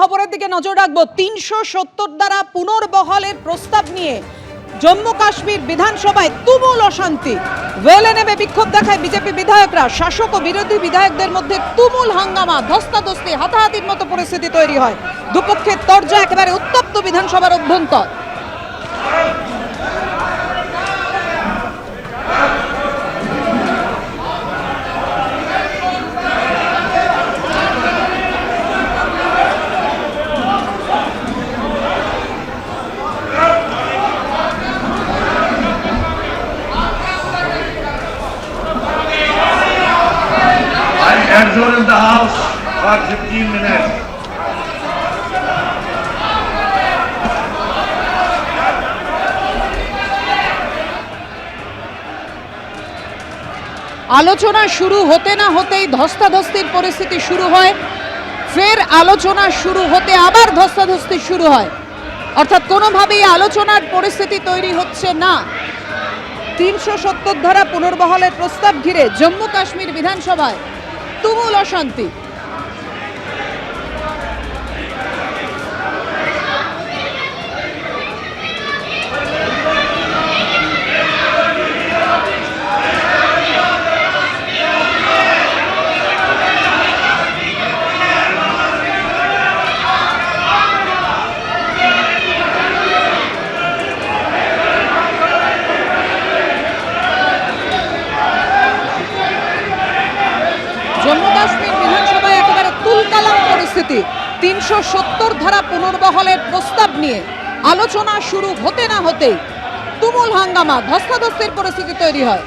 খবরের দিকে নজর রাখবো। ৩৭০ দ্বারা পুনর্বহালের প্রস্তাব নিয়ে জম্মু কাশ্মীর বিধানসভায় তুমুল অশান্তি। ওয়েলে নেমে বিক্ষোভ দেখায় বিজেপি বিধায়করা। শাসক ও বিরোধী বিধায়কদের মধ্যে তুমুল হাঙ্গামা, ধস্তাধস্তি, হাতাহাতির মতো পরিস্থিতি তৈরি হয়। দুপক্ষের তরজা, একেবারে উত্তপ্ত বিধানসভার অভ্যন্তর। Adjourn in the house for 15 minutes. আলোচনা শুরু হতে না হতেই ধস্তাধস্তির পরিস্থিতি শুরু হয়। ফের আলোচনা শুরু হতে আবার ধস্তাধস্তি শুরু হয়। অর্থাৎ কোনোভাবেই আলোচনার পরিস্থিতি তৈরি হচ্ছে না। ৩৭০ ধারা পুনর্বহালের প্রস্তাব ঘিরে জম্মু কাশ্মীর বিধানসভায় তুমুল অশান্তি। জম্মু কাশ্মীর বিধানসভায় একেবারে তুলকালাম পরিস্থিতি। ৩৭০ ধারা পুনর্বহালের প্রস্তাব নিয়ে আলোচনা শুরু হতে না হতেই তুমুল হাঙ্গামা, ধস্তাধস্তির পরিস্থিতি তৈরি হয়।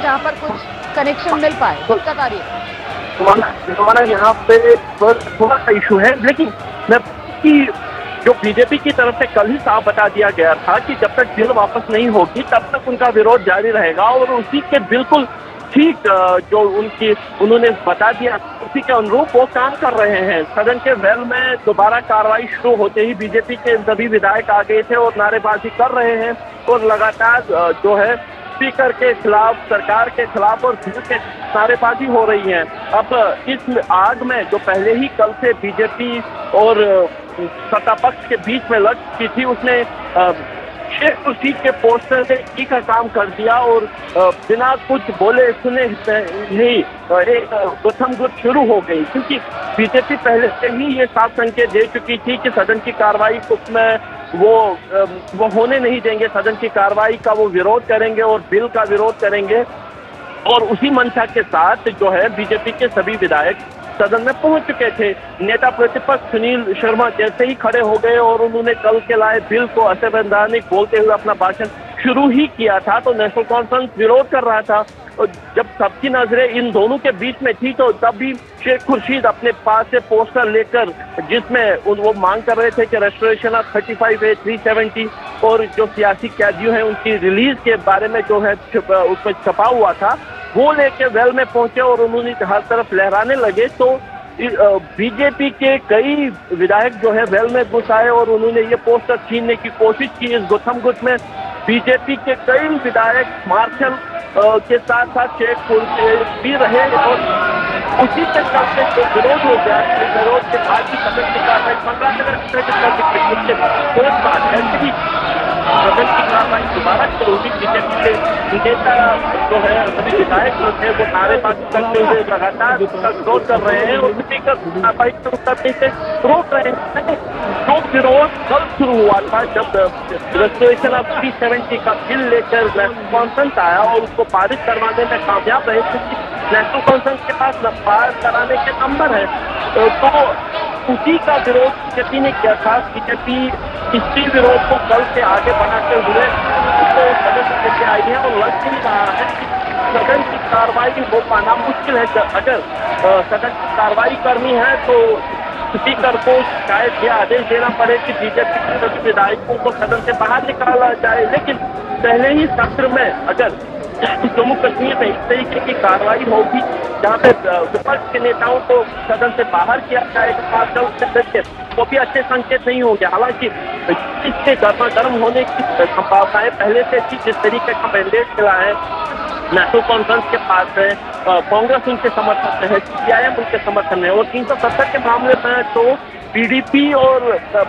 जहाँ पर कुछ कनेक्शन मिल पाए, दिक्कत आ रही है। हमारा यहाँ पे थोड़ा सा इशू है, लेकिन मैं कि जो बीजेपी की तरफ से कल ही साफ बता दिया गया था कि जब तक बिल वापस नहीं होगी तब तक उनका विरोध जारी रहेगा, और उसी के बिल्कुल ठीक जो उन्होंने बता दिया उसी के अनुरूप वो काम कर रहे हैं। सदन के वेल में दोबारा कार्रवाई शुरू होते ही बीजेपी के सभी विधायक आ गए थे और नारेबाजी कर रहे हैं, और लगातार जो है स्पीकर के खिलाफ, सरकार के खिलाफ और बिल के नारेबाजी हो रही है। अब इस आग में जो पहले ही कल से बीजेपी और सत्ता पक्ष के बीच में लग चुकी थी, उसने शेख खुर्शीद के पोस्टर से ई का काम कर दिया, और बिना कुछ बोले सुने ही एक गुत्थमगुत्थ शुरू हो गई, क्योंकि बीजेपी पहले से ही ये साफ संकेत दे चुकी थी कि सदन की कार्रवाई में वो होने नहीं देंगे, सदन की कार्रवाई का वो विरोध करेंगे और बिल का विरोध करेंगे। और उसी मंशा के साथ जो है बीजेपी के सभी विधायक सदन में पहुंच चुके थे। नेता प्रतिपक्ष सुनील शर्मा जैसे ही खड़े हो गए और उन्होंने कल के लाए बिल को असंवैधानिक बोलते हुए अपना भाषण शुरू ही किया था, तो नेशनल कॉन्फ्रेंस विरोध कर रहा था। और जब सबकी नजरें इन दोनों के बीच में थी, तो तब भी शेख खुर्शीद अपने पास से पोस्टर लेकर, जिसमें वो मांग कर रहे थे कि रेस्टोरेशन ऑफ 35A 370 और जो सियासी कैदियों हैं उनकी रिलीज के बारे में जो है उसमें छपा हुआ था, वो लेके वेल में पहुंचे और उन्होंने हर तरफ लहराने लगे। तो बीजेपी के कई विधायक जो है वेल में घुस आए और उन्होंने ये पोस्टर छीनने की कोशिश की। इस गुत्थमगुत्थ में बीजेपी के कई विधायक मार्शल के साथ साथ शेख खुर्शीद भी रहे, और उसी के चलते जो विरोध हो गया, विरोध के बाद की सदन की कार्रवाई 15 मिनट सदन की कार्रवाई दोबारा शुरू हुई। बीजेपी के नेता जो है सभी विधायक जो थे वो नारेबाजी करते हुए लगातार विरोध कर रहे हैं, और स्पीकर कार्रवाई शुरू करने से रोक रहे हैं। जो विरोध कल शुरू हुआ था, जब रेस्टोरेशन ऑफ 370 का बिल लेकर नेशनल कॉन्फ्रेंस आया और उसको पारित करवाने में कामयाब रहे, क्योंकि नेशनल कॉन्फ्रेंस के पास पास कराने के नंबर है, तो उसी का विरोध बीजेपी ने किया था। बीजेपी इसी विरोध को कल से आगे बढ़ाते हुए उसको सदन लेके आई है, और लग नहीं रहा है कि सदन की कार्रवाई हो पाना मुश्किल है। अगर सदन की कार्रवाई करनी है तो स्पीकर को शायद यह आदेश देना पड़े कि बीजेपी के सभी विधायकों को सदन से बाहर निकाला जाए, लेकिन पहले ही सत्र में अगर जम्मू कश्मीर में इस तरीके की कार्रवाई होगी जहाँ पे विपक्ष के नेताओं को सदन से बाहर किया जाएगा, वो भी अच्छे संकेत नहीं होंगे। हालांकि इससे गर्म होने की संभावनाएं पहले से थी। जिस तरीके का मैंडेट मिला है नेशनल कॉन्फ्रेंस के पास है, कांग्रेस उनके समर्थन में है, सीपीआईएम उनके समर्थन में है, और 370 के मामले में तो पीडीपी और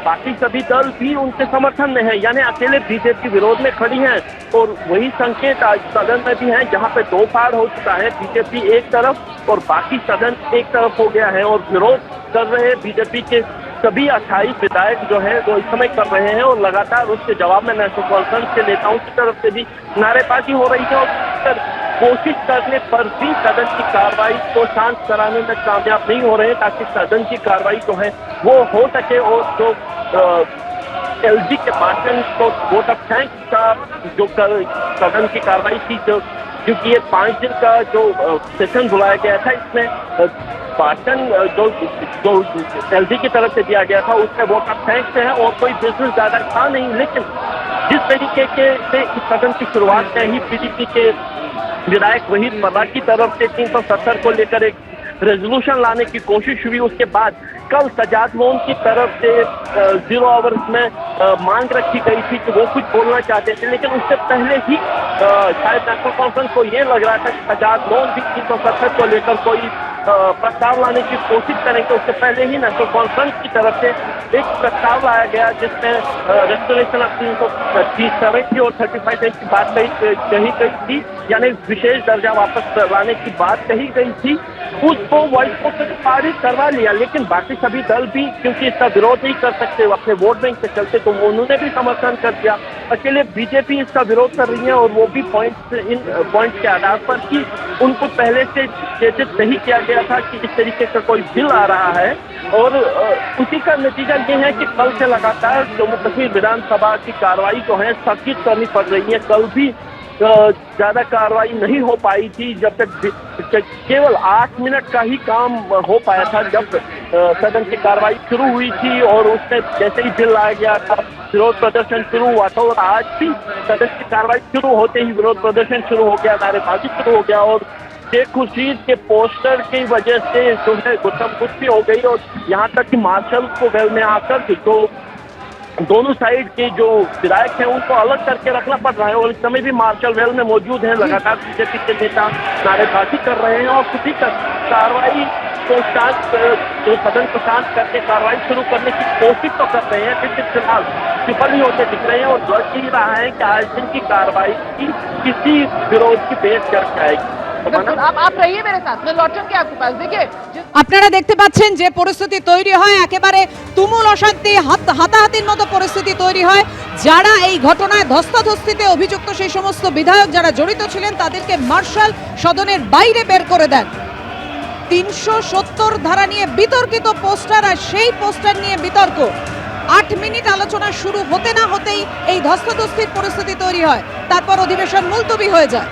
बाकी सभी दल भी उनके समर्थन में है, यानी अकेले बीजेपी विरोध में खड़ी है। और वही संकेत आज सदन में भी है, जहां पे दो फाड़ हो चुका है, बीजेपी एक तरफ और बाकी सदन एक तरफ हो गया है, और विरोध कर रहे बीजेपी के सभी 28 विधायक जो है वो इस समय कर रहे हैं, और लगातार उसके जवाब में नेशनल कॉन्फ्रेंस के नेताओं की तरफ से भी नारेबाजी हो रही है, और कोशिश करने पर भी सदन की कार्रवाई को शांत कराने में कामयाब नहीं हो रहे, ताकि सदन की कार्रवाई जो है वो हो सके। और जो एलजी के भाषण को वोट ऑफ थैंक्स का जो सदन की कार्रवाई थी, जो क्योंकि ये 5 दिन का जो सेशन बुलाया गया था, इसमें भाषण जो एलजी की तरफ से दिया गया था उसमें वोट ऑफ थैंक्स है, और कोई बिजनेस ज्यादा था नहीं। लेकिन जिस तरीके के से इस सदन की शुरुआत में ही पीडीपी के विधायक वहीद पर्रा की तरफ से 370 को लेकर एक रेजोल्यूशन लाने की कोशिश हुई, उसके बाद कल सजाद लोन की तरफ से 0 आवर्स में मांग रखी गई थी कि वो कुछ बोलना चाहते थे, लेकिन उससे पहले ही शायद नेशनल कॉन्फ्रेंस को ये लग रहा था कि सजाद लोन भी 370 को लेकर कोई प्रस्ताव लाने की कोशिश करेंगे। उससे पहले ही नेशनल कॉन्फ्रेंस की तरफ से एक प्रस्ताव लाया गया, जिसमें रेस्टोरेशन ऑफ 370 और 35 की बात कही गई थी, यानी विशेष दर्जा वापस लाने की बात कही गई थी। उसको वॉइस वोट से पारित करवा लिया, लेकिन बाकी सभी दल भी क्योंकि इसका विरोध नहीं कर सकते अपने वोट बैंक से चलते, तो उन्होंने भी समर्थन कर दिया। अकेले बीजेपी इसका विरोध कर रही है, और वो भी इन पॉइंट के आधार पर कि उनको पहले से सूचित नहीं किया गया था कि इस तरीके का कोई बिल आ रहा है, और उसी का नतीजा ये है कि कल से लगातार जम्मू कश्मीर विधानसभा की कार्रवाई जो है स्थगित करनी पड़ रही है। कल भी ज्यादा कार्रवाई नहीं हो पाई थी, जब तक केवल 8 मिनट का ही काम हो पाया था, जब सदन की कार्रवाई शुरू हुई थी, और उसमें जैसे ही बिल आ गया था विरोध प्रदर्शन शुरू हुआ था, और आज भी सदन की कार्रवाई शुरू होते ही विरोध प्रदर्शन शुरू हो गया, नारेबाजी शुरू हो गया, और शेख खुर्शीद के पोस्टर की वजह से जो है गुस्ताखी हो गई, और यहाँ तक कि मार्शल को घर में आकर जो दोनों साइड के जो विधायक हैं उनको अलग करके रखना पड़ रहा है, और इस समय भी मार्शल वेल में मौजूद हैं। लगातार बीजेपी के नेता नारेबाजी कर रहे हैं, और खुद ही कार्रवाई को शांत जो सदन को शांत करके कार्रवाई शुरू करने की कोशिश तो कर रहे हैं, लेकिन फिलहाल विफल ही होते दिख रहे हैं, और लग ही रहा है कि आज दिन की कार्रवाई की किसी विरोध की बेस चढ़ जाएगी। आप रहिए मेरे साथ, मैं लौटूंगी आपके पास। देखिए আপনারা দেখতে পাচ্ছেন যে পরিস্থিতি তৈরি হয়, একেবারে তুমুল অশান্তি, হাতাহাতির মতো পরিস্থিতি তৈরি হয়। যারা এই ঘটনায় ধস্তাধস্তিতে অভিযুক্ত সেই সমস্ত বিধায়ক যারা জড়িত ছিলেন তাদেরকে মার্শাল সদনের বাইরে বের করে দেন। 370 ধারা নিয়ে বিতর্কিত পোস্টার, আর সেই পোস্টার নিয়ে বিতর্ক। 8 মিনিট আলোচনা শুরু হতে না হতেই এই ধস্তাধস্তির পরিস্থিতি তৈরি হয়, তারপর অধিবেশন মুলতবি হয়ে যায়।